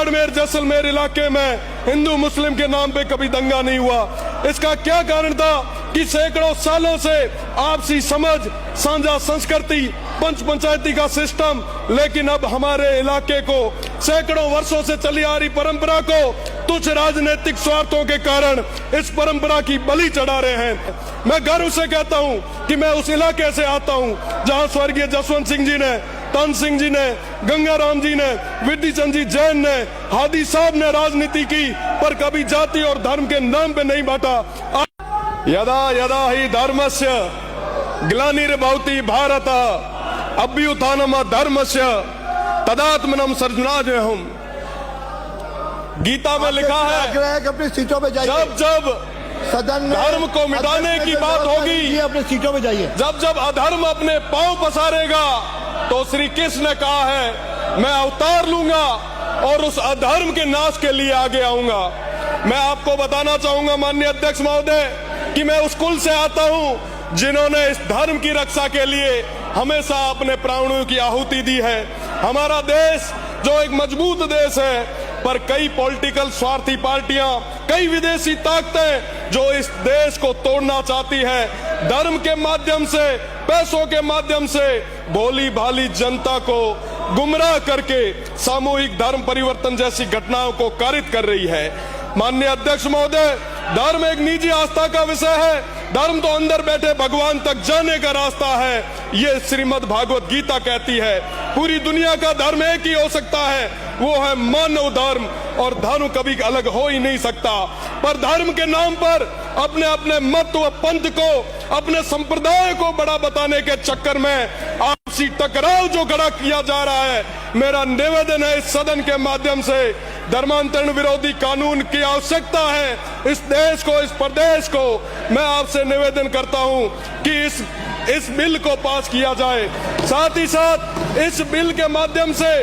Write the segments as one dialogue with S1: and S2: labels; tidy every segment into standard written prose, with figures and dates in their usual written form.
S1: बाड़मेर जैसलमेर इलाके में हिंदू मुस्लिम के नाम पे कभी दंगा नहीं हुआ। इसका क्या कारण था कि सैकड़ों सालों से आपसी समझ, साझा संस्कृति, पंच पंचायती का सिस्टम, लेकिन अब हमारे इलाके को सैकड़ों वर्षों से चली आ रही परंपरा को तुच्छ राजनीतिक स्वार्थों के कारण इस परंपरा की बलि चढ़ा रहे हैं। मैं गर्व से कहता हूं कि मैं उस इलाके से आता हूं जहां स्वर्गीय जसवंत सिंह जी ने, तन सिंह जी ने, गंगाराम जी ने, विधि चंद जी जैन ने, हादी साहब ने राजनीति की, पर कभी जाति और धर्म के नाम पे नहीं बांटा। यदा यदा ही धर्मस्य ग्लानिर्भवति भारत अभ्युत्थानम धर्मस्य तदात्मनम सर्वनाशनम्। गीता में लिखा है
S2: अपनी सीटों पे जाइए।
S1: जब जब
S2: सदन
S1: धर्म को मिटाने की बात होगी,
S2: अपनी सीटों पे जाइए।
S1: जब जब अधर्म अपने पांव पसारेगा तो श्री कृष्ण ने कहा है मैं अवतार लूंगा और उस अधर्म के नाश के लिए आगे आऊंगा। मैं आपको बताना चाहूंगा माननीय अध्यक्ष महोदय कि मैं उस कुल से आता हूं जिन्होंने इस धर्म की रक्षा के लिए हमेशा अपने प्राणों की आहुति दी है। हमारा देश जो एक मजबूत देश है, पर कई पॉलिटिकल स्वार्थी पार्टियां, कई विदेशी ताकतें जो इस देश को तोड़ना चाहती है, धर्म के माध्यम से, पैसों के माध्यम से भोली भाली जनता को गुमराह करके सामूहिक धर्म परिवर्तन जैसी घटनाओं को कारित कर रही है। माननीय अध्यक्ष महोदय, धर्म एक निजी आस्था का विषय है। धर्म तो अंदर बैठे भगवान तक जाने का रास्ता है, ये श्रीमद् भागवत गीता कहती है। पूरी दुनिया का धर्म एक ही हो सकता है, वो है मानव धर्म, और धर्म कभी अलग हो ही नहीं सकता। पर धर्म के नाम पर अपने अपने मत व पंथ को, अपने संप्रदाय को बड़ा बताने के चक्कर में आपसी टकराव जो खड़ा किया जा रहा है, मेरा निवेदन है इस सदन के माध्यम से धर्मांतरण विरोधी कानून की आवश्यकता है। इस देश को, इस प्रदेश को मैं आपसे निवेदन करता हूं कि इस बिल को पास किया जाए। साथ ही साथ इस बिल के माध्यम से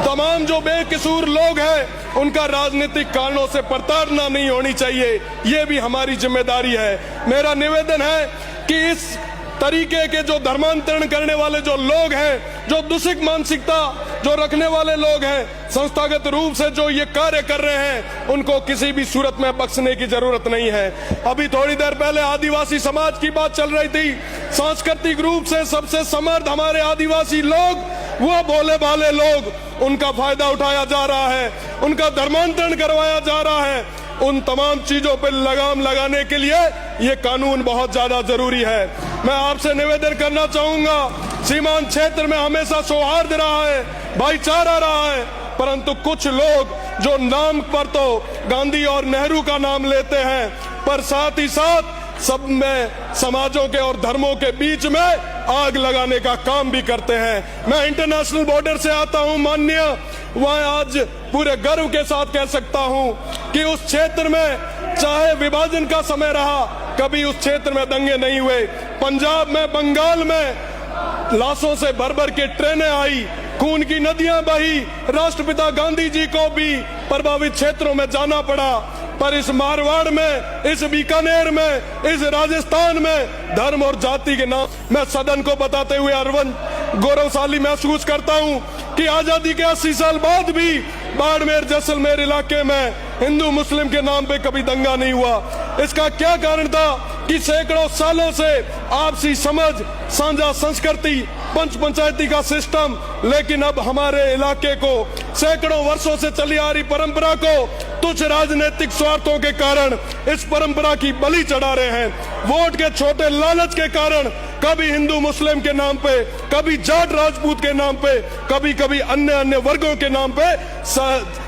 S1: तमाम जो बेकसूर लोग हैं उनका राजनीतिक कारणों से प्रताड़ना नहीं होनी चाहिए, ये भी हमारी जिम्मेदारी है। मेरा निवेदन है कि इस तरीके के जो धर्मांतरण करने वाले जो लोग हैं, जो दूषित मानसिकता जो रखने वाले लोग हैं, संस्थागत रूप से जो ये कार्य कर रहे हैं, उनको किसी भी सूरत में बख्शने की जरूरत नहीं है। अभी थोड़ी देर पहले आदिवासी समाज की बात चल रही थी। सांस्कृतिक रूप से सबसे समर्थ हमारे आदिवासी लोग, वो भोले भाले लोग, उनका फायदा उठाया जा रहा है, उनका धर्मांतरण करवाया जा रहा है। उन तमाम चीजों पर लगाम लगाने के लिए ये कानून बहुत ज्यादा जरूरी है। मैं आपसे निवेदन करना चाहूंगा, सीमांत क्षेत्र में हमेशा सौहार्द रहा है, भाईचारा रहा है, परंतु कुछ लोग जो नाम पर तो गांधी और नेहरू का नाम लेते हैं, पर साथ ही साथ सब में समाजों के और धर्मों के बीच में आग लगाने का काम भी करते हैं। मैं इंटरनेशनल बॉर्डर से आता हूं माननीय, वहां आज पूरे गर्व के साथ कह सकता हूं कि उस क्षेत्र में चाहे विभाजन का समय रहा, कभी उस क्षेत्र में दंगे नहीं हुए। पंजाब में, बंगाल में लाशों से भर भर के ट्रेनें आई, खून की नदियां बही, राष्ट्रपिता गांधी जी को भी प्रभावित क्षेत्रों में जाना पड़ा। पर इस मारवाड़ में, इस बीकानेर में, इस राजस्थान में धर्म और जाति के नाम मैं सदन को बताते हुए अरविंद गौरवशाली महसूस करता हूं कि आजादी के 80 साल बाद भी बाड़मेर जैसलमेर इलाके में हिंदू मुस्लिम के नाम पे कभी दंगा नहीं हुआ। इसका क्या कारण था कि सैकड़ों सालों से आपसी समझ, साझा संस्कृति, पंच पंचायती का सिस्टम, लेकिन अब हमारे इलाके को सैकड़ों वर्षों से चली आ रही परंपरा को तुच्छ राजनीतिक स्वार्थों के कारण इस परंपरा की बलि चढ़ा रहे हैं। वोट के छोटे लालच के कारण कभी हिंदू मुस्लिम के नाम पे, कभी जाट राजपूत के नाम पे, कभी कभी अन्य अन्य वर्गों के नाम पे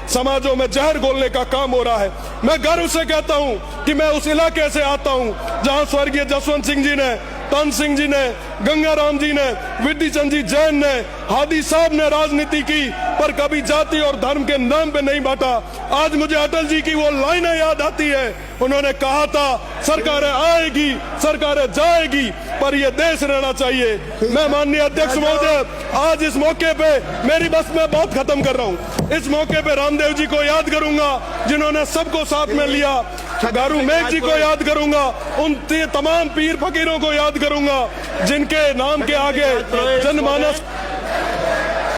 S1: समाजों में जहर घोलने का काम हो रहा है। मैं गर्व से कहता हूं कि मैं उस इलाके से आता हूं जहां स्वर्गीय जसवंत सिंह जी ने, तन सिंह जी ने, गंगाराम जी ने, विधि चंद जी जैन ने, हादी साहब ने राजनीति की, पर कभी जाति और धर्म के नाम पे नहीं बांटा। आज मुझे अटल जी की वो लाइनें याद आती है, उन्होंने कहा था सरकारें आएगी, सरकारें जाएगी, पर ये देश रहना चाहिए। मैं माननीय अध्यक्ष महोदय, आज इस मौके पे मेरी बस में बहुत खत्म कर रहा हूँ। इस मौके पे रामदेव जी को याद करूंगा जिन्होंने सबको साथ में लिया, गारू मेघ जी को याद करूंगा, उन तमाम पीर फकीरों को याद करूंगा जिनके नाम के आगे जनमानस